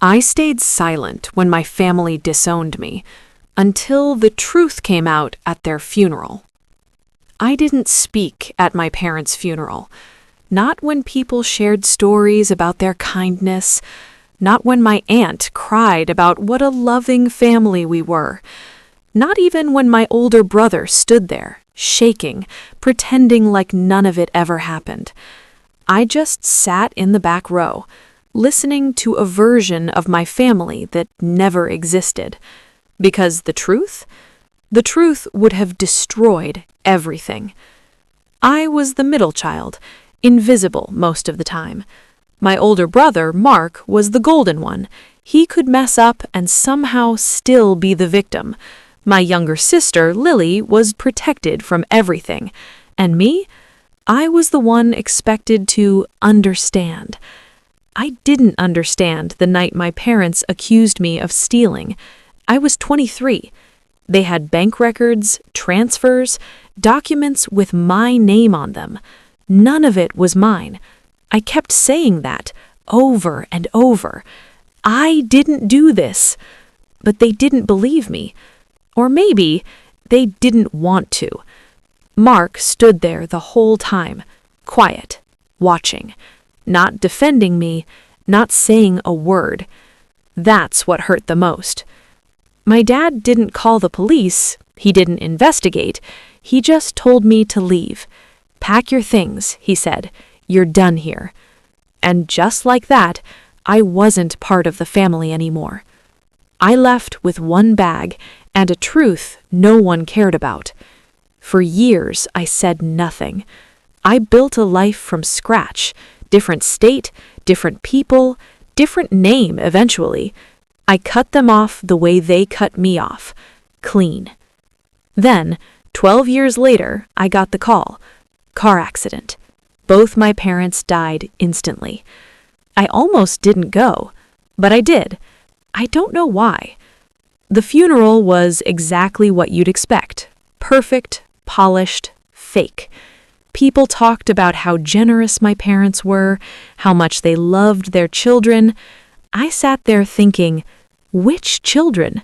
I stayed silent when my family disowned me, until the truth came out at their funeral. I didn't speak at my parents' funeral, not when people shared stories about their kindness, not when my aunt cried about what a loving family we were, not even when my older brother stood there, shaking, pretending like none of it ever happened. I just sat in the back row, listening to a version of my family that never existed. Because the truth would have destroyed everything. I was the middle child, invisible most of the time. My older brother, Mark, was the golden one. He could mess up and somehow still be the victim. My younger sister, Lily, was protected from everything. And me? I was the one expected to understand. I didn't understand the night my parents accused me of stealing. I was 23. They had bank records, transfers, documents with my name on them. None of it was mine. I kept saying that over and over. I didn't do this. But they didn't believe me. Or maybe they didn't want to. Mark stood there the whole time, quiet, watching, not defending me, not saying a word. That's what hurt the most. My dad didn't call the police, he didn't investigate, he just told me to leave. Pack your things, he said, you're done here. And just like that, I wasn't part of the family anymore. I left with one bag and a truth no one cared about. For years, I said nothing. I built a life from scratch, different state, different people, different name eventually. I cut them off the way they cut me off, clean. Then, 12 years later, I got the call. Car accident. Both my parents died instantly. I almost didn't go, but I did. I don't know why. The funeral was exactly what you'd expect. Perfect, polished, fake. People talked about how generous my parents were, how much they loved their children. I sat there thinking, which children?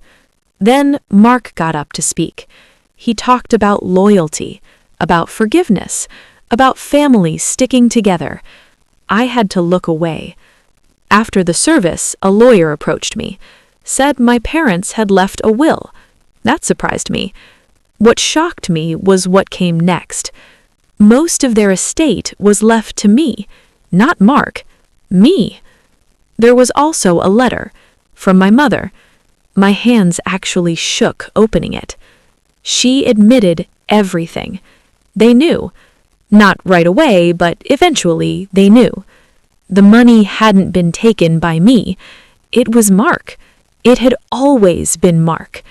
Then Mark got up to speak. He talked about loyalty, about forgiveness, about families sticking together. I had to look away. After the service, a lawyer approached me, said my parents had left a will. That surprised me. What shocked me was what came next. Most of their estate was left to me, not Mark, me. There was also a letter from my mother. My hands actually shook opening it. She admitted everything. They knew. Not right away, but eventually they knew. The money hadn't been taken by me. It was Mark. It had always been Mark.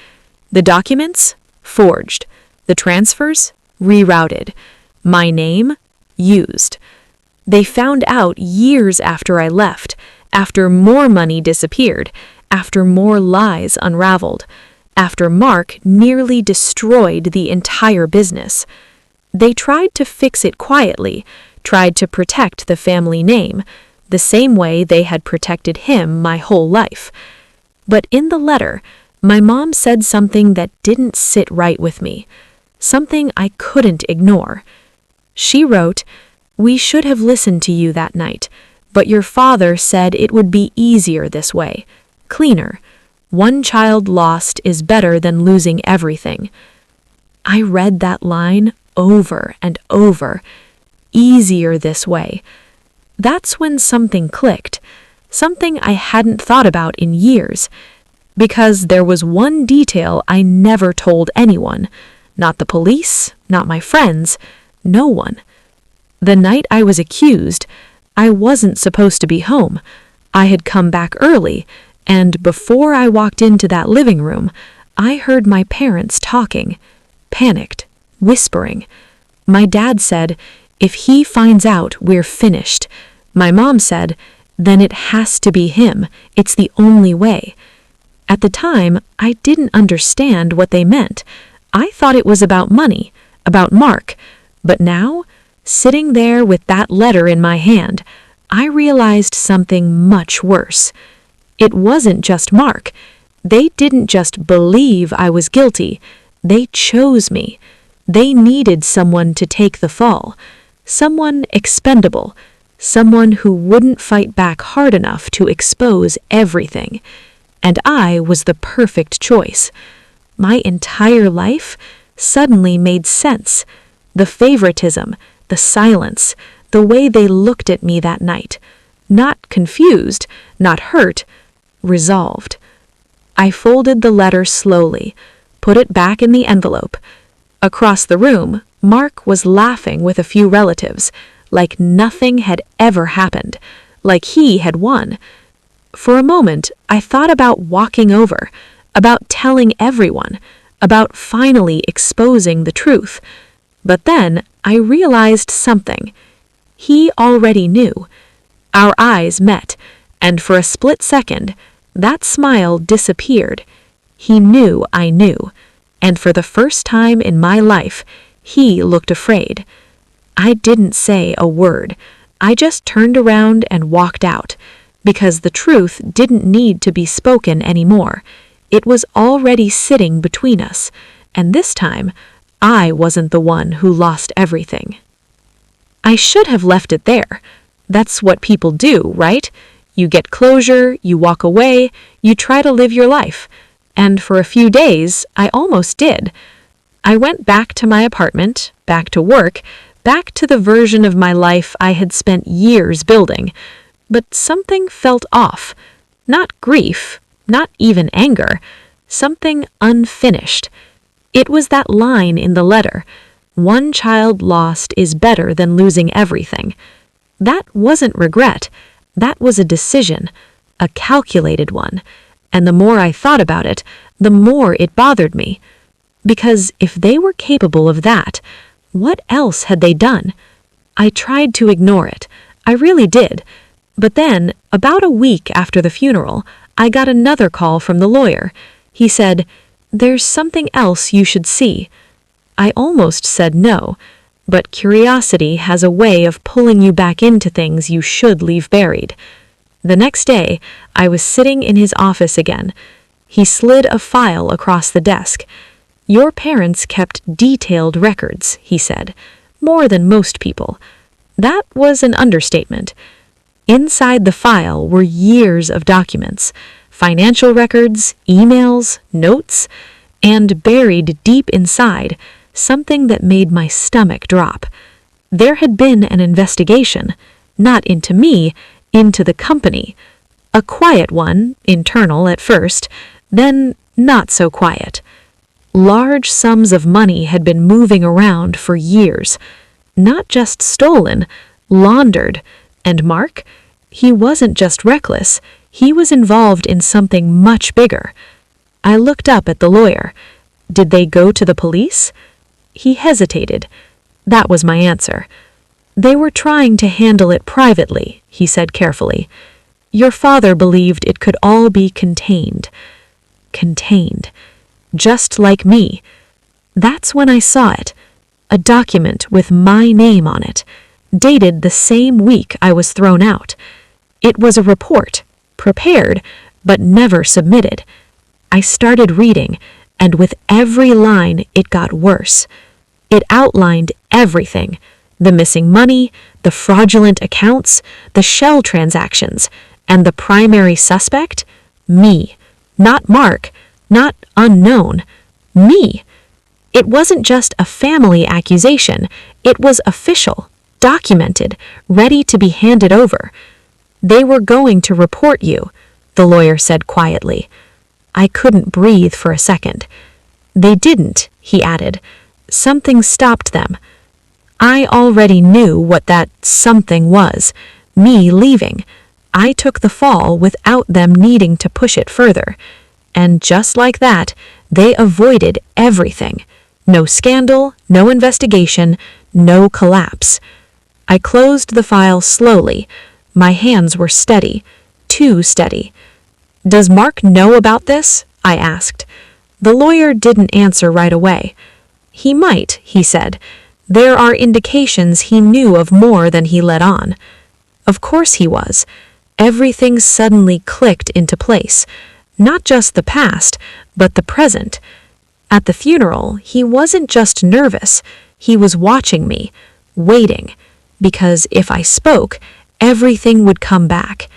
The documents? Forged. The transfers? Rerouted. My name? Used. They found out years after I left, after more money disappeared, after more lies unraveled, after Mark nearly destroyed the entire business. They tried to fix it quietly, tried to protect the family name, the same way they had protected him my whole life. But in the letter, my mom said something that didn't sit right with me, something I couldn't ignore. She wrote, "We should have listened to you that night, but your father said it would be easier this way, cleaner. One child lost is better than losing everything." I read that line over and over. Easier this way. That's when something clicked, something I hadn't thought about in years, because there was one detail I never told anyone, not the police, not my friends, no one. The night I was accused, I wasn't supposed to be home. I had come back early, and before I walked into that living room, I heard my parents talking, panicked, whispering. My dad said, "If he finds out, we're finished." My mom said, "Then it has to be him. It's the only way." At the time, I didn't understand what they meant. I thought it was about money, about Mark. But now, sitting there with that letter in my hand, I realized something much worse. It wasn't just Mark. They didn't just believe I was guilty. They chose me. They needed someone to take the fall. Someone expendable. Someone who wouldn't fight back hard enough to expose everything. And I was the perfect choice. My entire life suddenly made sense. The favoritism, the silence, the way they looked at me that night. Not confused, not hurt, resolved. I folded the letter slowly, put it back in the envelope. Across the room, Mark was laughing with a few relatives, like nothing had ever happened, like he had won. For a moment, I thought about walking over, about telling everyone, about finally exposing the truth. But then I realized something. He already knew. Our eyes met, and for a split second, that smile disappeared. He knew I knew, and for the first time in my life, he looked afraid. I didn't say a word. I just turned around and walked out, because the truth didn't need to be spoken anymore. It was already sitting between us, and this time, I wasn't the one who lost everything. I should have left it there. That's what people do, right? You get closure, you walk away, you try to live your life. And for a few days, I almost did. I went back to my apartment, back to work, back to the version of my life I had spent years building. But something felt off. Not grief, not even anger. Something unfinished. It was that line in the letter. One child lost is better than losing everything. That wasn't regret. That was a decision, a calculated one. And the more I thought about it, the more it bothered me. Because if they were capable of that, what else had they done? I tried to ignore it. I really did. But then, about a week after the funeral, I got another call from the lawyer. He said, "There's something else you should see." I almost said no, but curiosity has a way of pulling you back into things you should leave buried. The next day, I was sitting in his office again. He slid a file across the desk. "Your parents kept detailed records," he said, "more than most people." That was an understatement. Inside the file were years of documents, financial records, emails, notes, and buried deep inside, something that made my stomach drop. There had been an investigation, not into me, into the company. A quiet one, internal at first, then not so quiet. Large sums of money had been moving around for years. Not just stolen, laundered. And Mark? He wasn't just reckless. He was involved in something much bigger. I looked up at the lawyer. Did they go to the police? He hesitated. That was my answer. "They were trying to handle it privately," he said carefully. "Your father believed it could all be contained." Contained. Just like me. That's when I saw it. A document with my name on it, dated the same week I was thrown out. It was a report, prepared, but never submitted. I started reading, and with every line it got worse. It outlined everything. The missing money, the fraudulent accounts, the shell transactions, and the primary suspect? Me. Not Mark, not unknown. Me. It wasn't just a family accusation. It was official, documented, ready to be handed over. "They were going to report you," the lawyer said quietly. I couldn't breathe for a second. "They didn't," he added. "Something stopped them." I already knew what that something was. Me leaving. I took the fall without them needing to push it further. And just like that, they avoided everything. No scandal, no investigation, no collapse. I closed the file slowly. My hands were steady, too steady. "Does Mark know about this?" I asked. The lawyer didn't answer right away. "He might," he said. "There are indications he knew of more than he let on." Of course he was. Everything suddenly clicked into place. Not just the past, but the present. At the funeral, he wasn't just nervous. He was watching me, waiting, because if I spoke, everything would come back.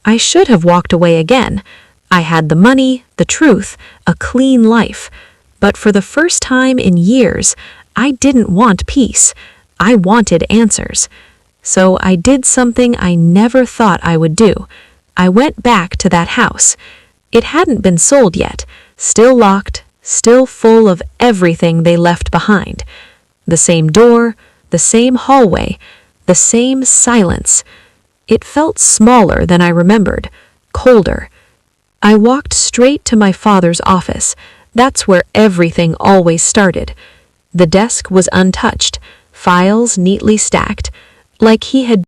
I should have walked away again. I had the money, the truth, a clean life. But for the first time in years, I didn't want peace. I wanted answers. So I did something I never thought I would do. I went back to that house. It hadn't been sold yet, still locked, still full of everything they left behind. The same door, the same hallway, the same silence. It felt smaller than I remembered, colder. I walked straight to my father's office. That's where everything always started. The desk was untouched, files neatly stacked, like he had